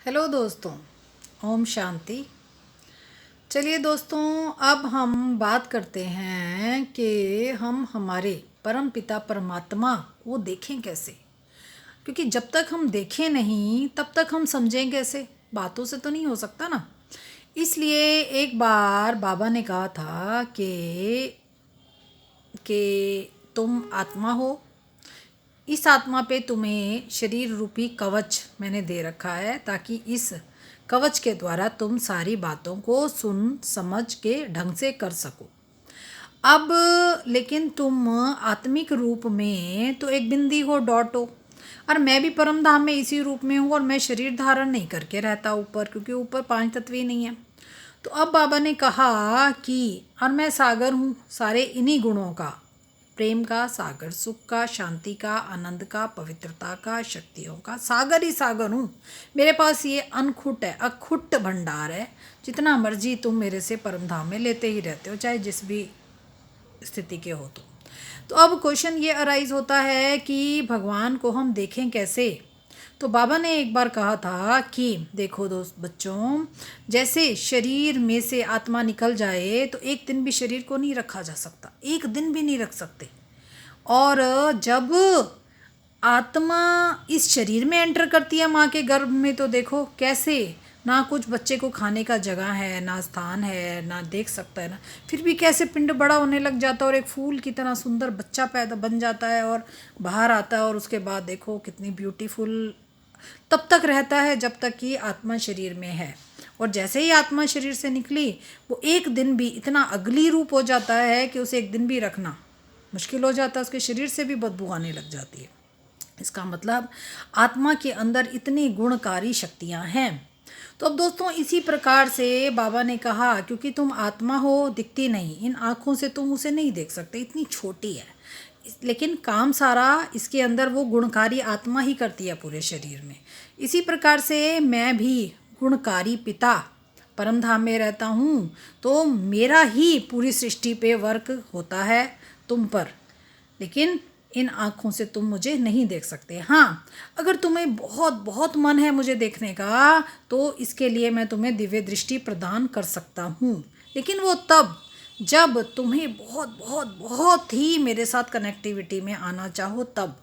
Hello दोस्तों, ओम शांति। चलिए दोस्तों, अब हम बात करते हैं कि हम हमारे परम पिता परमात्मा को देखें कैसे। क्योंकि जब तक हम देखें नहीं तब तक हम समझें कैसे। बातों से तो नहीं हो सकता ना। इसलिए एक बार बाबा ने कहा था कि तुम आत्मा हो। इस आत्मा पे तुम्हें शरीर रूपी कवच मैंने दे रखा है, ताकि इस कवच के द्वारा तुम सारी बातों को सुन समझ के ढंग से कर सको। अब लेकिन तुम आत्मिक रूप में तो एक बिंदी हो, डॉट हो। और मैं भी परम धाम में इसी रूप में हूँ, और मैं शरीर धारण नहीं करके रहता ऊपर, क्योंकि ऊपर 5 तत्व ही नहीं है। तो अब बाबा ने कहा कि और मैं सागर हूँ सारे इन्हीं गुणों का, प्रेम का सागर, सुख का, शांति का, आनंद का, पवित्रता का, शक्तियों का सागर ही सागर हूँ। मेरे पास ये अनखुट है, अखुट भंडार है। जितना मर्जी तुम मेरे से परम धाम में लेते ही रहते हो, चाहे जिस भी स्थिति के हो। तो अब क्वेश्चन ये अराइज होता है कि भगवान को हम देखें कैसे। तो बाबा ने एक बार कहा था कि देखो दोस्त बच्चों, जैसे शरीर में से आत्मा निकल जाए तो एक दिन भी शरीर को नहीं रखा जा सकता, एक दिन भी नहीं रख सकते। और जब आत्मा इस शरीर में एंटर करती है माँ के गर्भ में, तो देखो कैसे, ना कुछ बच्चे को खाने का जगह है, ना स्थान है, ना देख सकता है ना, फिर भी कैसे पिंड बड़ा होने लग जाता है और एक फूल की तरह सुंदर बच्चा पैदा बन जाता है और बाहर आता है। और उसके बाद देखो कितनी ब्यूटीफुल तब तक रहता है जब तक कि आत्मा शरीर में है। और जैसे ही आत्मा शरीर से निकली, वो एक दिन भी इतना अगली रूप हो जाता है कि उसे एक दिन भी रखना मुश्किल हो जाता है। उसके शरीर से भी बदबू आने लग जाती है। इसका मतलब आत्मा के अंदर इतनी गुणकारी शक्तियां हैं। तो अब दोस्तों, इसी प्रकार से बाबा ने कहा, क्योंकि तुम आत्मा हो, दिखती नहीं, इन आँखों से तुम उसे नहीं देख सकते, इतनी छोटी है, लेकिन काम सारा इसके अंदर वो गुणकारी आत्मा ही करती है पूरे शरीर में। इसी प्रकार से मैं भी गुणकारी पिता परम धाम में रहता हूँ, तो मेरा ही पूरी सृष्टि पे वर्क होता है तुम पर, लेकिन इन आँखों से तुम मुझे नहीं देख सकते। हाँ, अगर तुम्हें बहुत बहुत मन है मुझे देखने का, तो इसके लिए मैं तुम्हें दिव्य दृष्टि प्रदान कर सकता हूँ, लेकिन वो तब जब तुम्हें बहुत बहुत बहुत ही मेरे साथ कनेक्टिविटी में आना चाहो तब।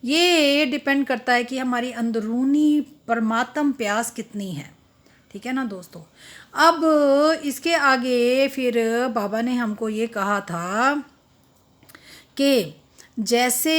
ये डिपेंड करता है कि हमारी अंदरूनी परमात्म प्यास कितनी है। ठीक है ना दोस्तों। अब इसके आगे फिर बाबा ने हमको ये कहा था कि जैसे